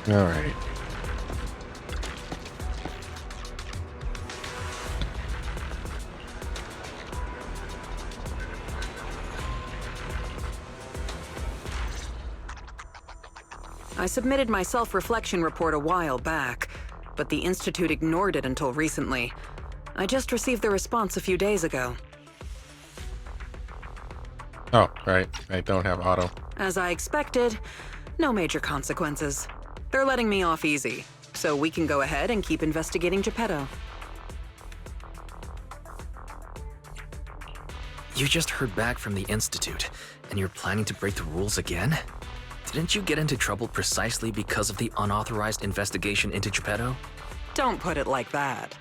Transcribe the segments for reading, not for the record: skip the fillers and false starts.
All right. I submitted my self-reflection report a while back, but the Institute ignored it until recently. I just received the response a few days ago. Oh, right. I don't have auto. As I expected, no major consequences. They're letting me off easy, so we can go ahead and keep investigating Geppetto. You just heard back from the Institute, and you're planning to break the rules again? Didn't you get into trouble precisely because of the unauthorized investigation into Geppetto? Don't put it like that.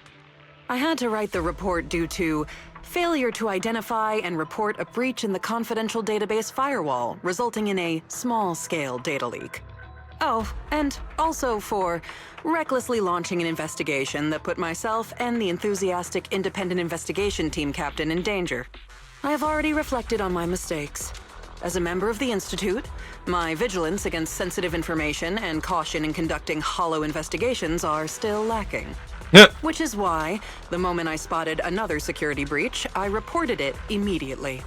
I had to write the report due to failure to identify and report a breach in the confidential database firewall, resulting in a small-scale data leak. Oh, and also for recklessly launching an investigation that put myself and the enthusiastic independent investigation team captain in danger. I have already reflected on my mistakes. As a member of the Institute, my vigilance against sensitive information and caution in conducting hollow investigations are still lacking. Which is why, the moment I spotted another security breach, I reported it immediately.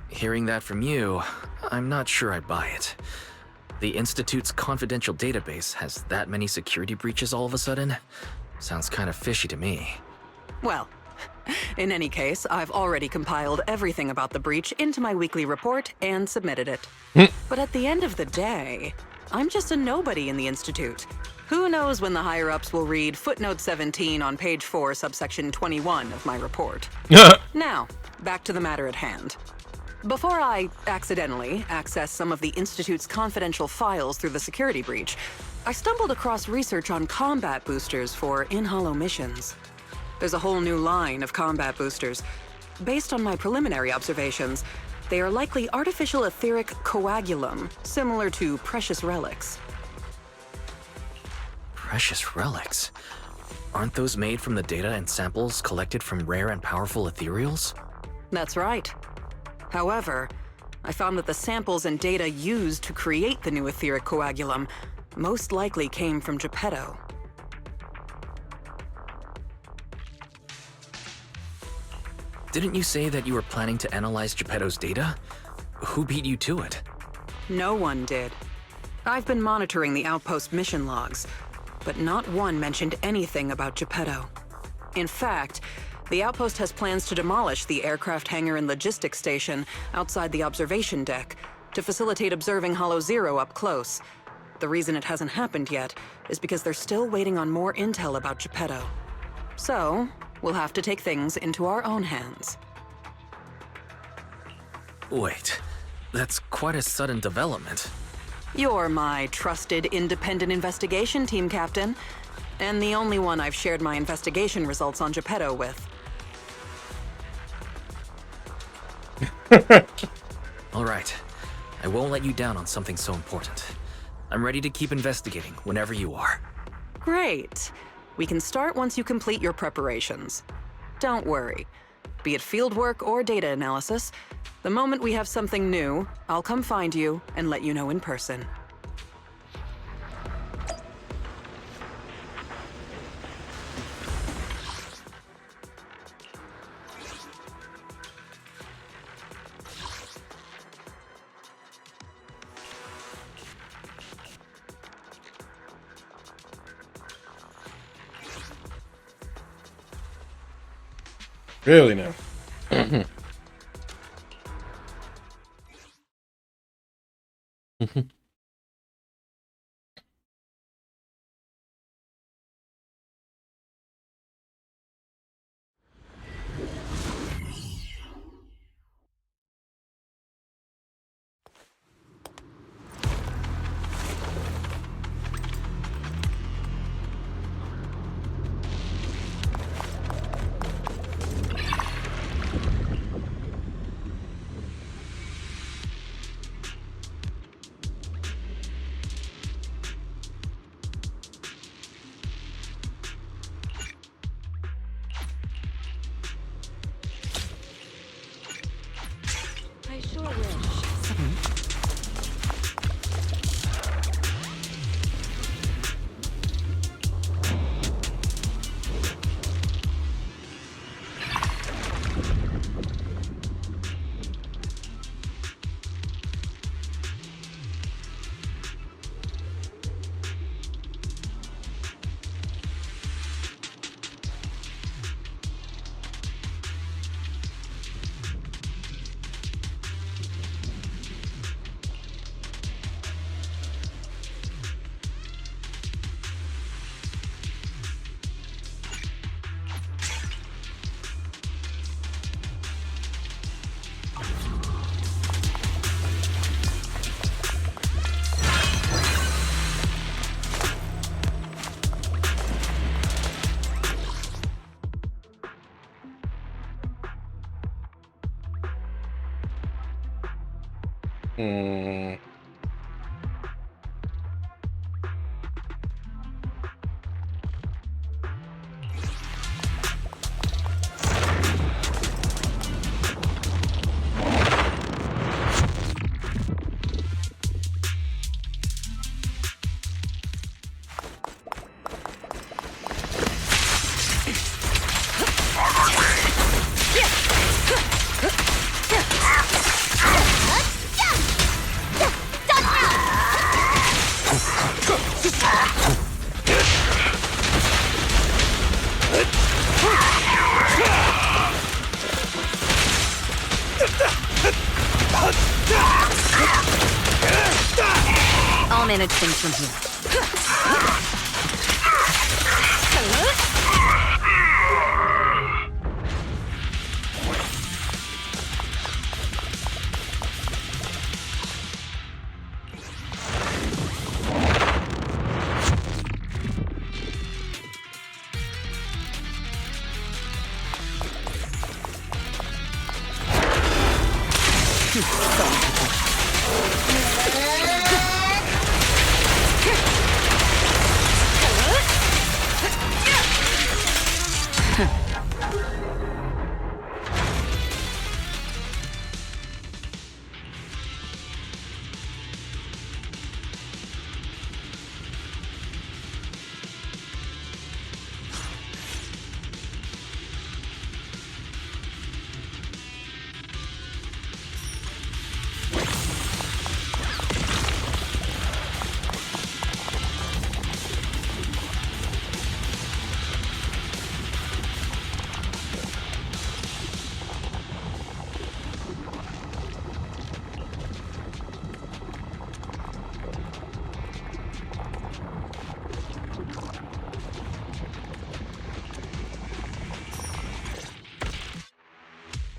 Hearing that from you, I'm not sure I buy it. The Institute's confidential database has that many security breaches all of a sudden? Sounds kind of fishy to me. Well, in any case, I've already compiled everything about the breach into my weekly report and submitted it. But at the end of the day, I'm just a nobody in the Institute. Who knows when the higher-ups will read footnote 17 on page 4, subsection 21 of my report. Now, back to the matter at hand. Before I accidentally access some of the Institute's confidential files through the security breach, I stumbled across research on combat boosters for in-hollow missions. There's a whole new line of combat boosters. Based on my preliminary observations, they are likely artificial etheric coagulum, similar to precious relics. Precious relics? Aren't those made from the data and samples collected from rare and powerful ethereals? That's right. However, I found that the samples and data used to create the new etheric coagulum most likely came from Geppetto. Didn't you say that you were planning to analyze Geppetto's data? Who beat you to it? No one did. I've been monitoring the outpost mission logs, but not one mentioned anything about Geppetto. In fact, the outpost has plans to demolish the aircraft hangar and logistics station outside the observation deck to facilitate observing Hollow Zero up close. The reason it hasn't happened yet is because they're still waiting on more intel about Geppetto. So, we'll have to take things into our own hands. Wait, that's quite a sudden development. You're my trusted independent investigation team captain, and the only one I've shared my investigation results on Geppetto with. All right, I won't let you down on something so important. I'm ready to keep investigating whenever you are. Great. We can start once you complete your preparations. Don't worry. Be it fieldwork or data analysis, the moment we have something new, I'll come find you and let you know in person. Really now. I sure wish. Hmm. I'll manage things from here.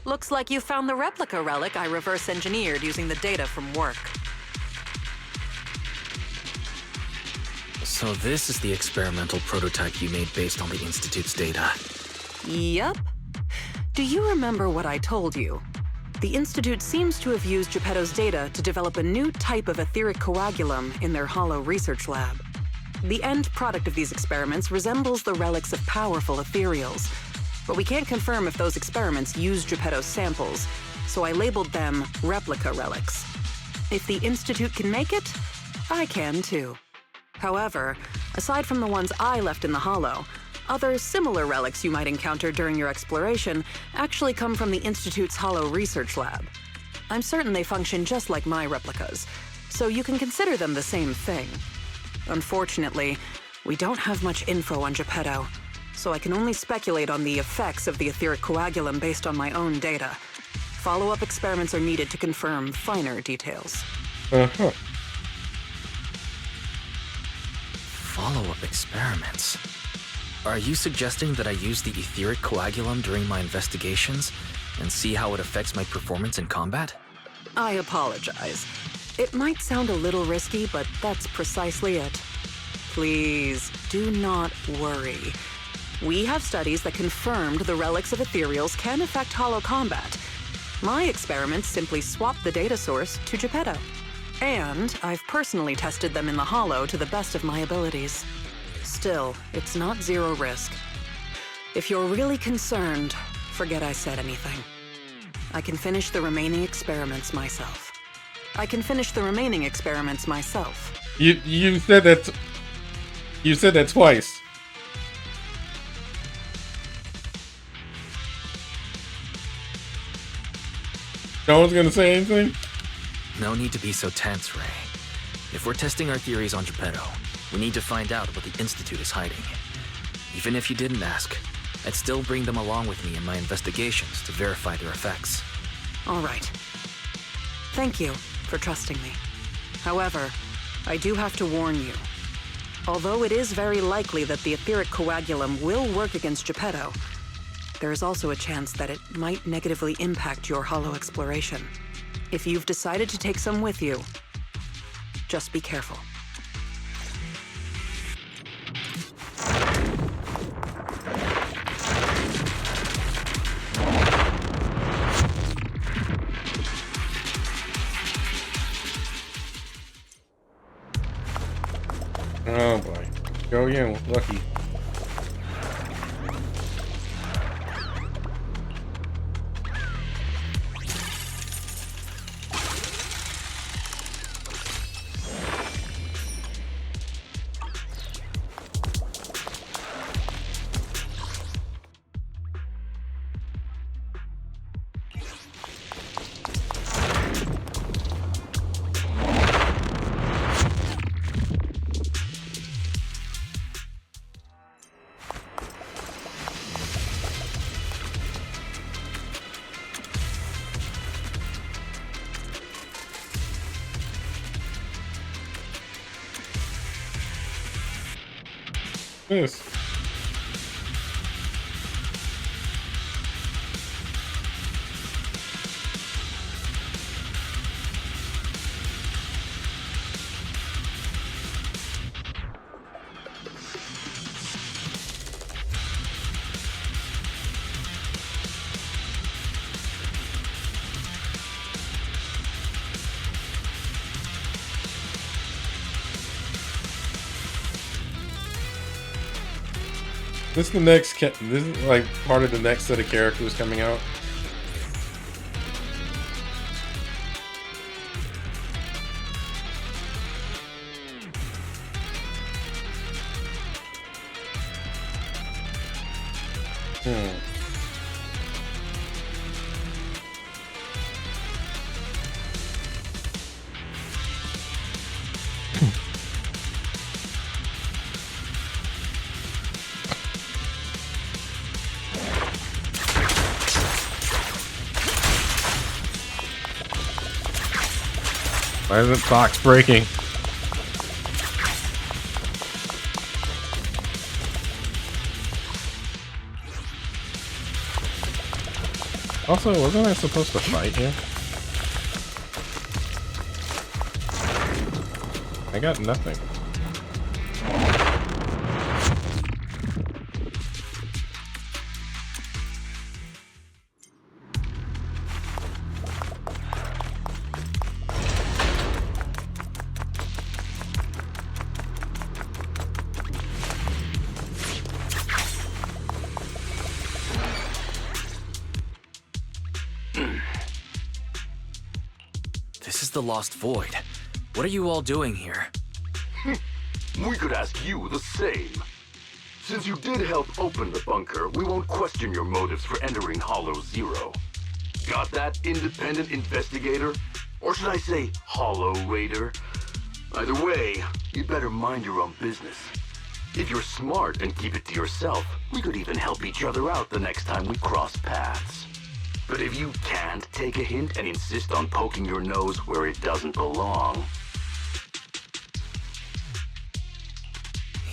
Looks like you found the replica relic I reverse engineered using the data from work. So this is the experimental prototype you made based on the Institute's data. Yep. Do you remember what I told you? The Institute seems to have used Geppetto's data to develop a new type of etheric coagulum in their hollow research lab. The end product of these experiments resembles the relics of powerful ethereals, but we can't confirm if those experiments used Geppetto's samples, so I labeled them replica relics. If the Institute can make it, I can too. However, aside from the ones I left in the hollow, other similar relics you might encounter during your exploration actually come from the Institute's hollow research lab. I'm certain they function just like my replicas, so you can consider them the same thing. Unfortunately, we don't have much info on Geppetto, so I can only speculate on the effects of the etheric coagulum based on my own data. Follow-up experiments are needed to confirm finer details. Uh-huh. Follow-up experiments? Are you suggesting that I use the etheric coagulum during my investigations and see how it affects my performance in combat? I apologize. It might sound a little risky, but that's precisely it. Please, do not worry. We have studies that confirmed the relics of ethereals can affect hollow combat. My experiments simply swap the data source to Geppetto. And I've personally tested them in the hollow to the best of my abilities. Still, it's not zero risk. If you're really concerned, forget I said anything. I can finish the remaining experiments myself. You said that. You said that twice. No one's gonna say anything? No need to be so tense, Ray. If we're testing our theories on Geppetto, we need to find out what the Institute is hiding. Even if you didn't ask, I'd still bring them along with me in my investigations to verify their effects. All right. Thank you for trusting me. However, I do have to warn you. Although it is very likely that the etheric coagulum will work against Geppetto, there is also a chance that it might negatively impact your hollow exploration. If you've decided to take some with you, just be careful. Oh boy. Go again, Lucky. This. This is the next. This is like part of the next set of characters coming out. Why isn't Fox breaking? Also, wasn't I supposed to fight here? I got nothing. This is the Lost Void. What are you all doing here? We could ask you the same. Since you did help open the bunker, we won't question your motives for entering Hollow Zero. Got that, independent investigator? Or should I say, Hollow Raider? Either way, you'd better mind your own business. If you're smart and keep it to yourself, we could even help each other out the next time we cross paths. But if you can't take a hint and insist on poking your nose where it doesn't belong...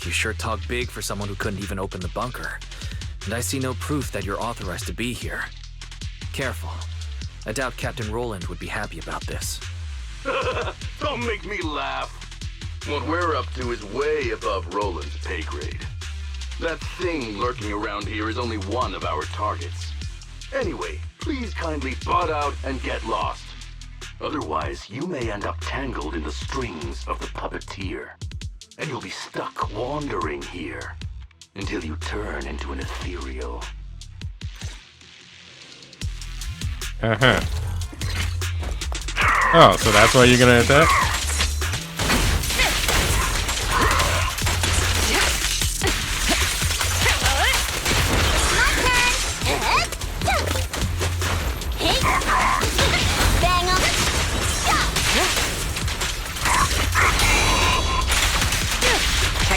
You sure talk big for someone who couldn't even open the bunker. And I see no proof that you're authorized to be here. Careful. I doubt Captain Roland would be happy about this. Don't make me laugh. What we're up to is way above Roland's pay grade. That thing lurking around here is only one of our targets. Anyway, please kindly butt out and get lost. Otherwise, you may end up tangled in the strings of the Puppeteer. And you'll be stuck wandering here until you turn into an ethereal. Uh-huh. Oh, so that's why you're gonna attack?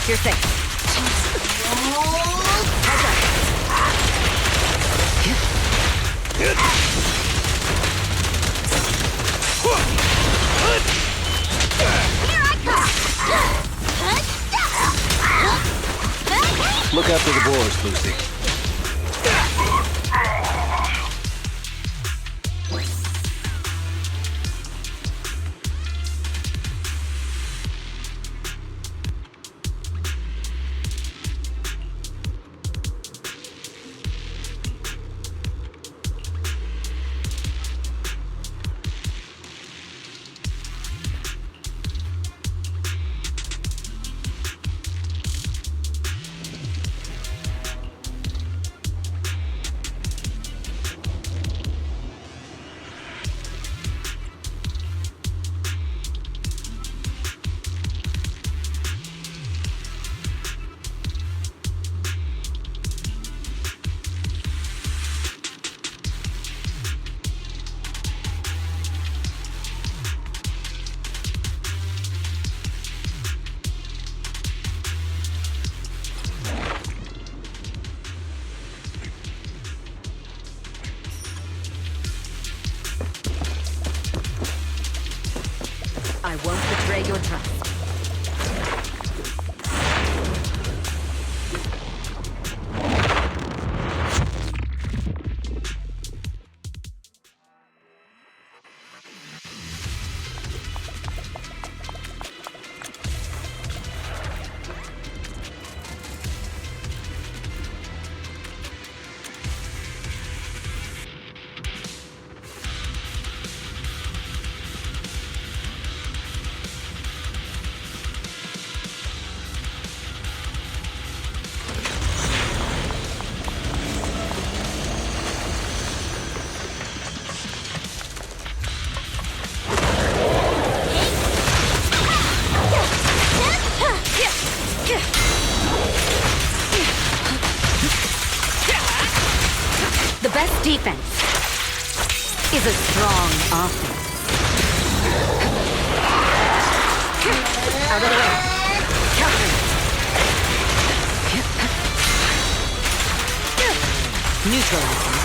You're safe. Look after the boars, Lucy. I won't betray your trust. The best defense is a strong offense. Out of the way. Counter. Neutralizing.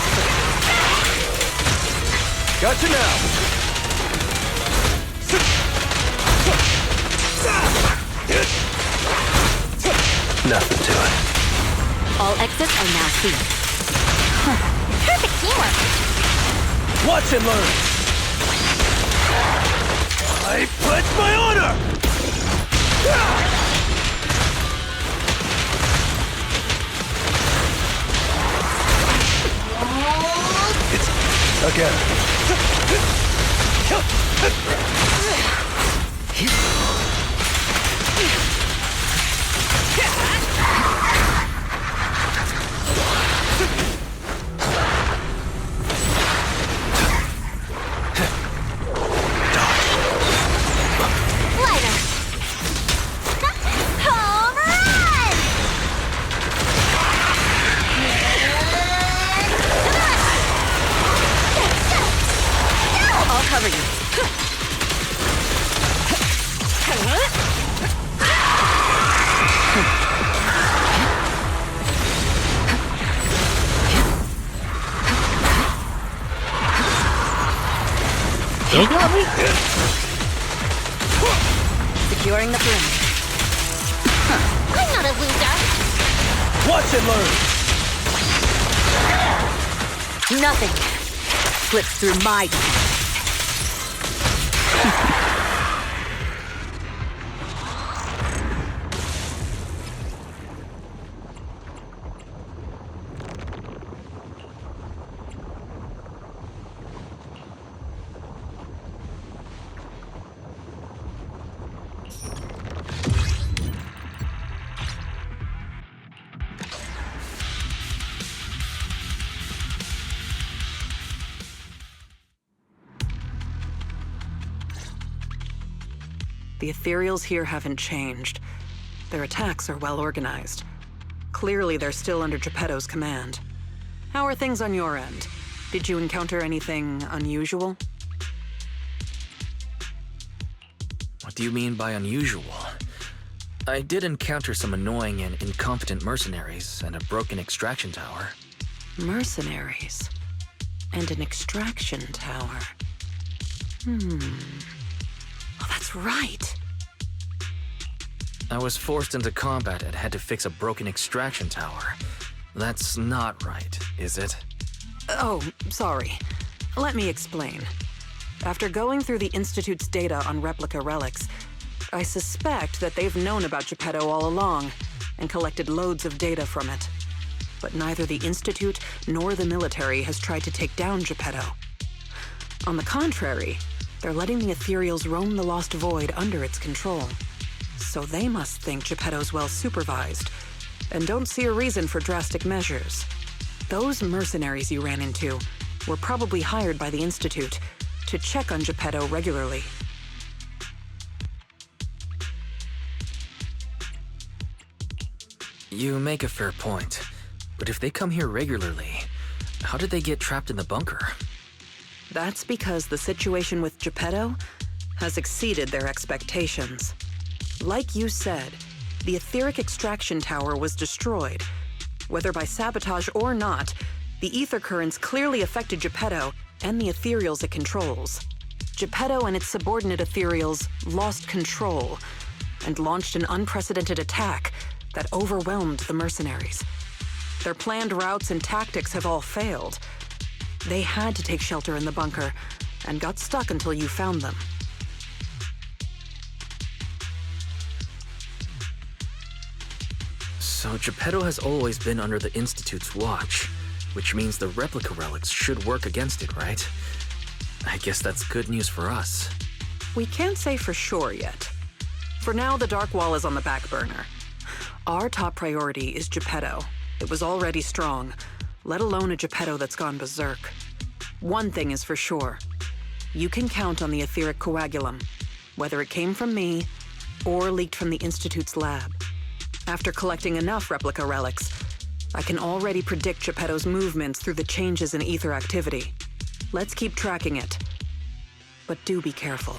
Gotcha now. Nothing to it. All exits are now sealed. Perfect teamwork. Watch and learn. I pledge my honor. It's again. Lighter. Home run! I'll cover you. Still got me? Securing the perimeter. I'm not a loser. Watch and learn. Nothing slips through my defense. The ethereals here haven't changed. Their attacks are well organized. Clearly, they're still under Geppetto's command. How are things on your end? Did you encounter anything unusual? What do you mean by unusual? I did encounter some annoying and incompetent mercenaries and a broken extraction tower. Mercenaries. And an extraction tower. Oh, that's right. I was forced into combat and had to fix a broken extraction tower. That's not right, is it? Oh, sorry. Let me explain. After going through the Institute's data on replica relics, I suspect that they've known about Geppetto all along and collected loads of data from it. But neither the Institute nor the military has tried to take down Geppetto. On the contrary, they're letting the ethereals roam the Lost Void under its control. So they must think Geppetto's well supervised and don't see a reason for drastic measures. Those mercenaries you ran into were probably hired by the Institute to check on Geppetto regularly. You make a fair point, but if they come here regularly, how did they get trapped in the bunker? That's because the situation with Geppetto has exceeded their expectations. Like you said, the etheric extraction tower was destroyed. Whether by sabotage or not, the ether currents clearly affected Geppetto and the ethereals it controls. Geppetto and its subordinate ethereals lost control and launched an unprecedented attack that overwhelmed the mercenaries. Their planned routes and tactics have all failed. They had to take shelter in the bunker and got stuck until you found them. So Geppetto has always been under the Institute's watch, which means the replica relics should work against it, right? I guess that's good news for us. We can't say for sure yet. For now, the Dark Wall is on the back burner. Our top priority is Geppetto. It was already strong, let alone a Geppetto that's gone berserk. One thing is for sure. You can count on the etheric coagulum, whether it came from me or leaked from the Institute's lab. After collecting enough replica relics, I can already predict Geppetto's movements through the changes in ether activity. Let's keep tracking it. But do be careful.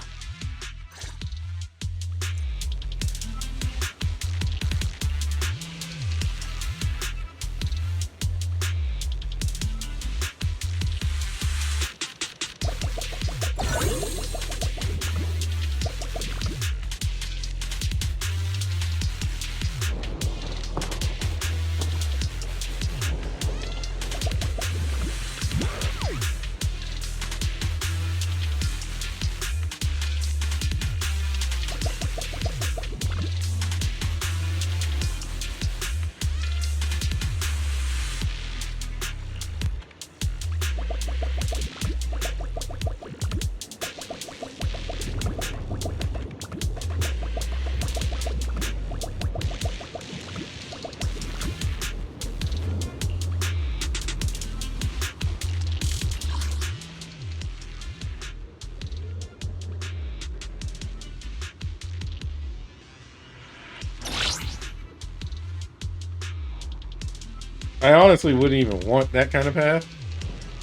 I honestly wouldn't even want that kind of path.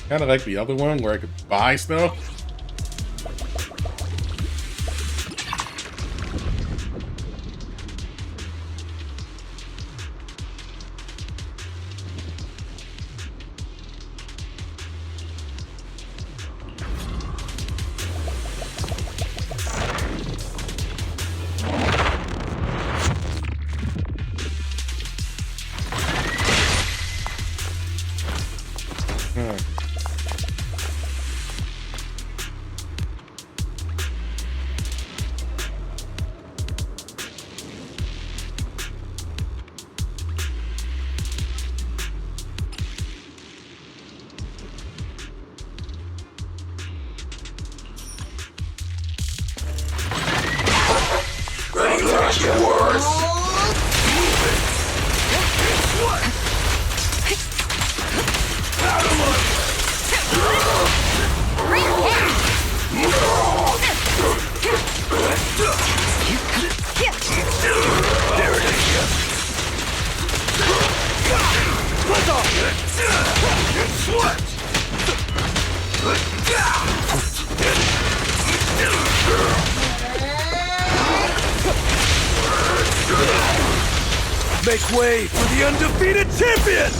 Kind of like the other one where I could buy stuff. Make way for the undefeated champion!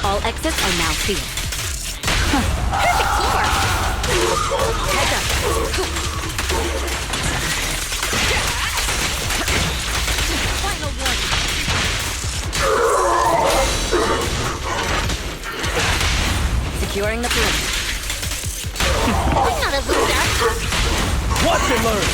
All exits are now sealed. Perfect teamwork! Heads up. Final warning. Securing the perimeter. I'm not a loser. Watch and learn!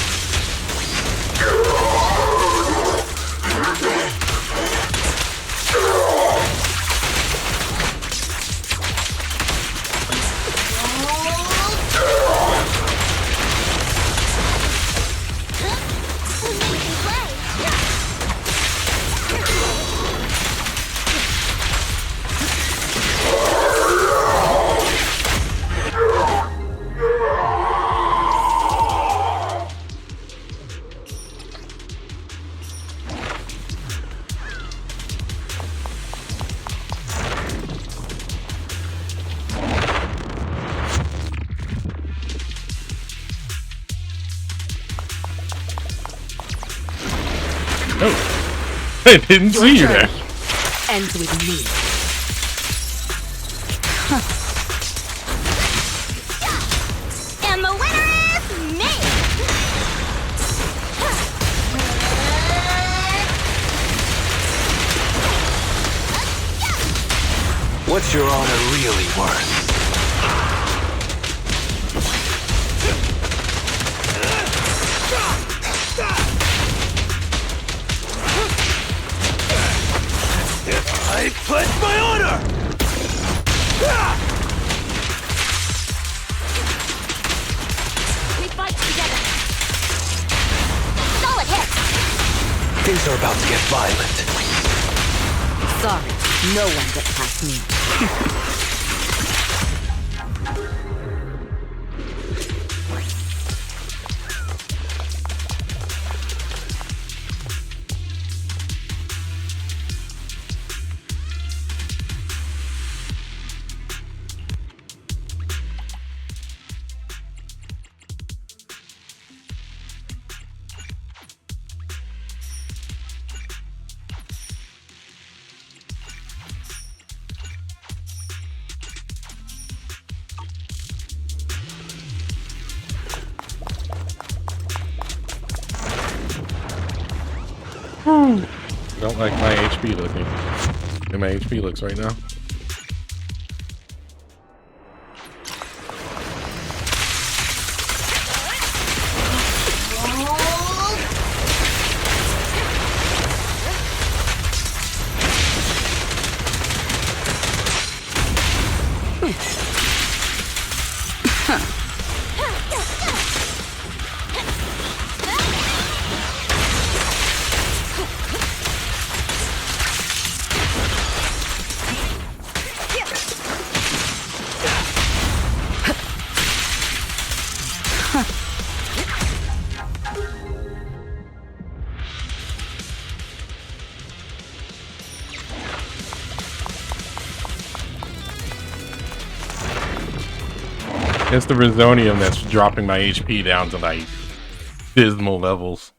I didn't see you there. Ends with me. And the winner What's your honor really worth? I pledge my honor! We fight together. Solid hit. Things are about to get violent. Sorry, no one gets past me. Don't like my HP looking. And my HP looks right now. It's the Resonium that's dropping my HP down to like dismal levels.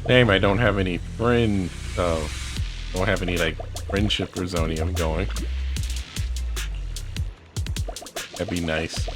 Damn, I don't have any friends, so don't have any like friendship Resonium going. That'd be nice.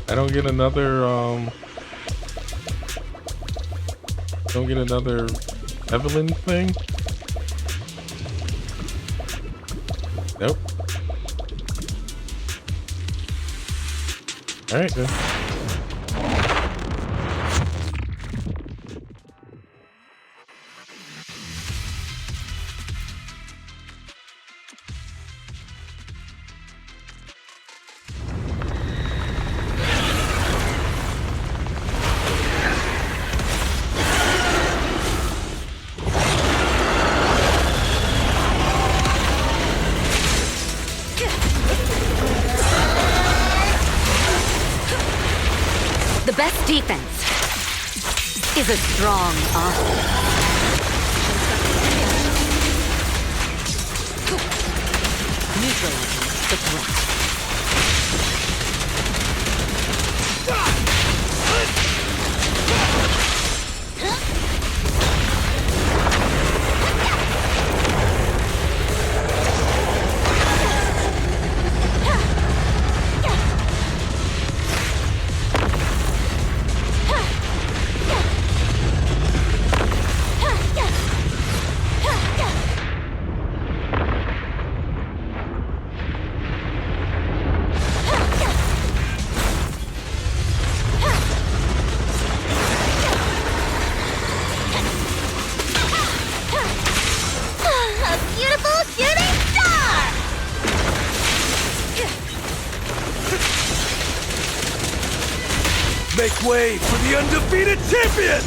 I don't get another Evelyn thing? Nope. Alright then. The best defense is a strong offense. Neutralizing the threat. way for the undefeated champion!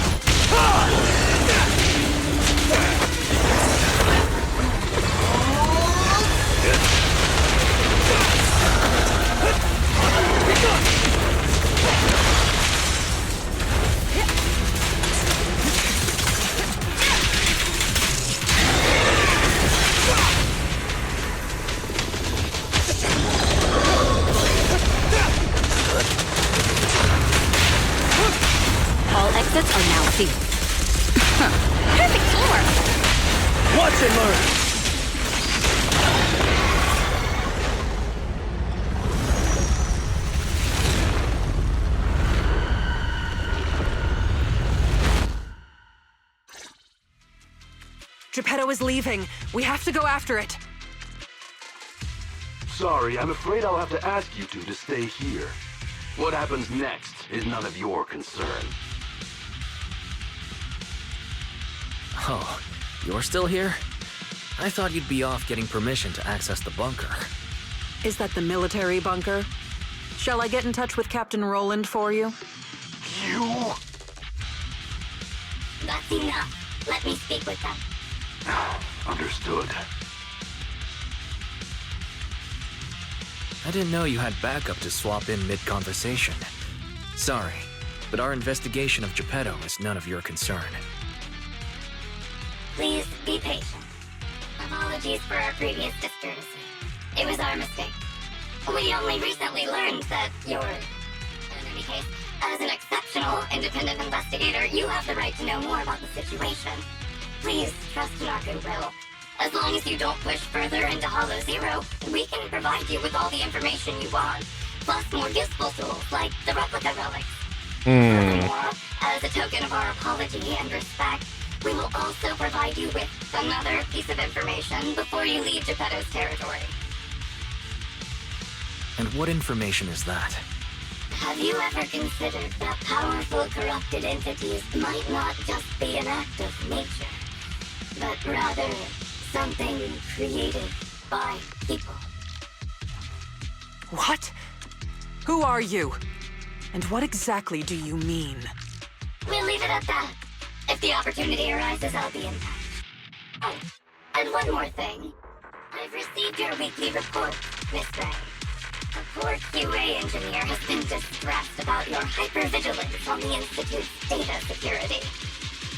All exits are now sealed. Perfect teamwork! Watch and learn! Geppetto is leaving. We have to go after it. Sorry, I'm afraid I'll have to ask you two to stay here. What happens next is none of your concern. Oh, you're still here? I thought you'd be off getting permission to access the bunker. Is that the military bunker? Shall I get in touch with Captain Roland for you? You? That's enough. Let me speak with them. Understood. I didn't know you had backup to swap in mid-conversation. Sorry, but our investigation of Geppetto is none of your concern. Please be patient. Apologies for our previous discourtesy. It was our mistake. We only recently learned that you're... In any case, as an exceptional independent investigator, you have the right to know more about the situation. Please trust in our goodwill. As long as you don't push further into Hollow Zero, we can provide you with all the information you want, plus more useful tools like the replica relics. Furthermore, as a token of our apology and respect, we will also provide you with another piece of information before you leave Geppetto's territory. And what information is that? Have you ever considered that powerful corrupted entities might not just be an act of nature, but rather something created by people? What? Who are you? And what exactly do you mean? We'll leave it at that. If the opportunity arises, I'll be in touch. Oh, and one more thing. I've received your weekly report, Miss Ray. A poor QA engineer has been distressed about your hypervigilance on the Institute's data security.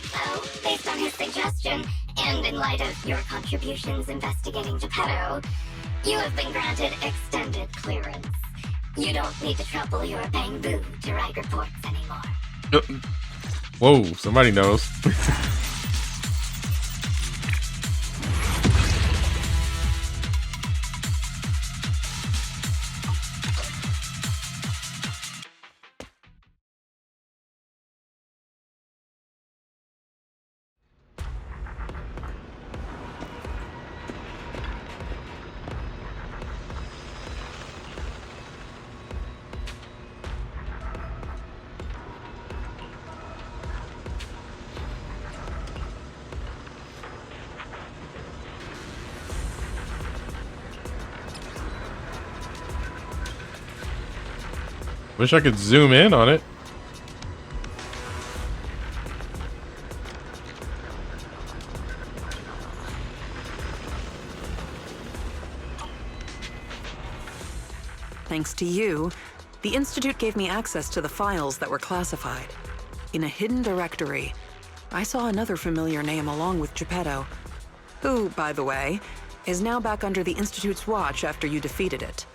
So, based on his suggestion, and in light of your contributions investigating Geppetto, you have been granted extended clearance. You don't need to trouble your bamboo to write reports anymore. Whoa, somebody knows. Wish I could zoom in on it. Thanks to you, the Institute gave me access to the files that were classified. In a hidden directory, I saw another familiar name along with Geppetto, who, by the way, is now back under the Institute's watch after you defeated it.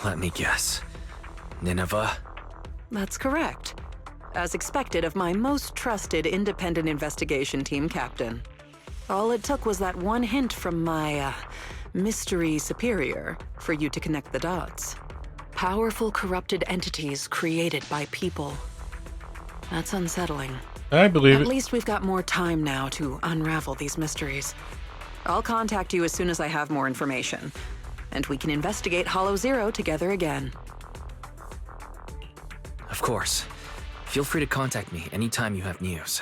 Let me guess. Nineveh? That's correct. As expected of my most trusted independent investigation team captain. All it took was that one hint from my, mystery superior for you to connect the dots. Powerful corrupted entities created by people. That's unsettling. I believe At it. least we've got more time now to unravel these mysteries. I'll contact you as soon as I have more information, and we can investigate Hollow Zero together again. Of course. Feel free to contact me anytime you have news.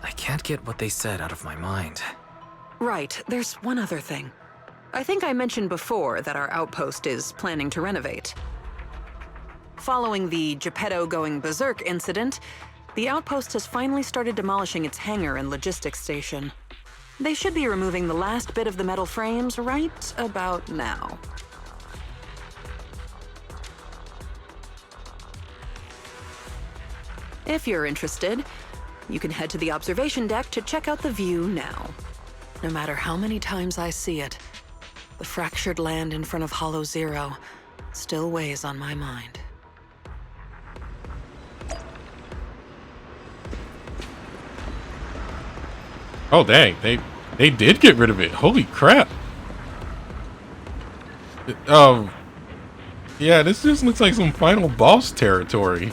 I can't get what they said out of my mind. Right, there's one other thing. I think I mentioned before that our outpost is planning to renovate. Following the Geppetto going berserk incident, the outpost has finally started demolishing its hangar and logistics station. They should be removing the last bit of the metal frames right about now. If you're interested, you can head to the observation deck to check out the view now. No matter how many times I see it, the fractured land in front of Hollow Zero still weighs on my mind. Oh dang, they did get rid of it. Holy crap. Yeah, this just looks like some final boss territory.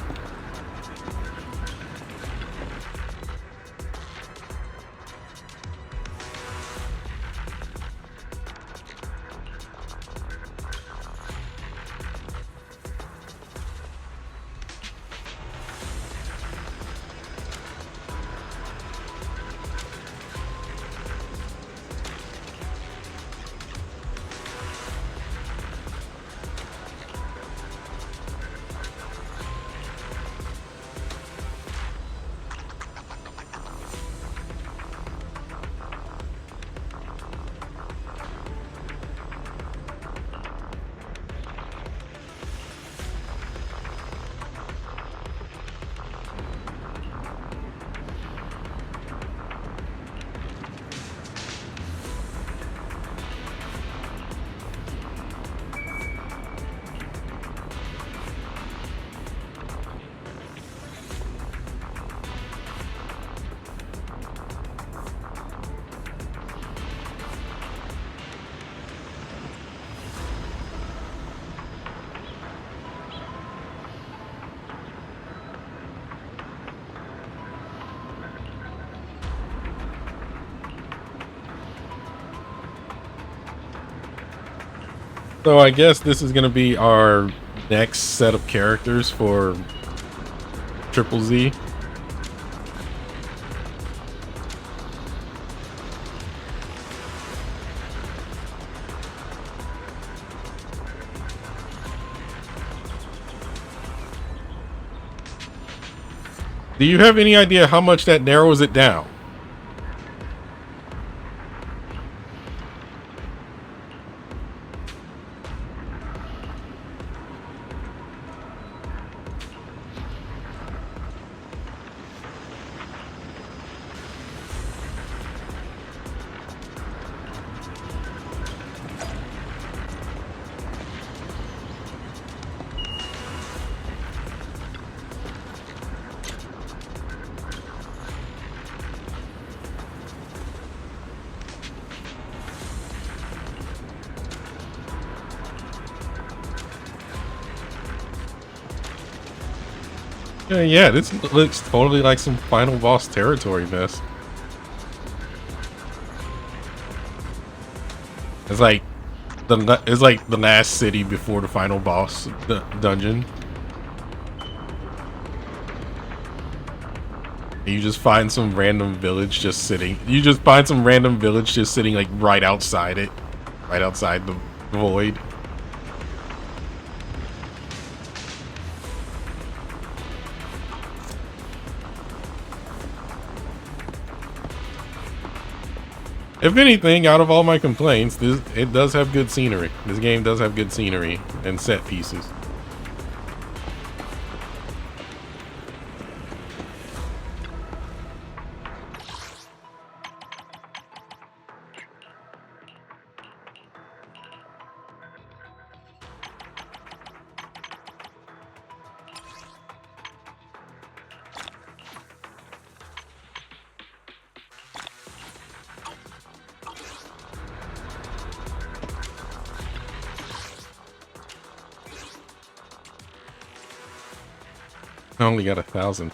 So I guess this is gonna be our next set of characters for Triple Z. Do you have any idea how much that narrows it down? Yeah, this looks totally like some final boss territory mess. It's like the last city before the final boss dungeon. You just find some random village just sitting. You just find some random village just sitting like right outside it, right outside the void. If anything, out of all my complaints, it does have good scenery. This game does have good scenery and set pieces. I only got 1,000.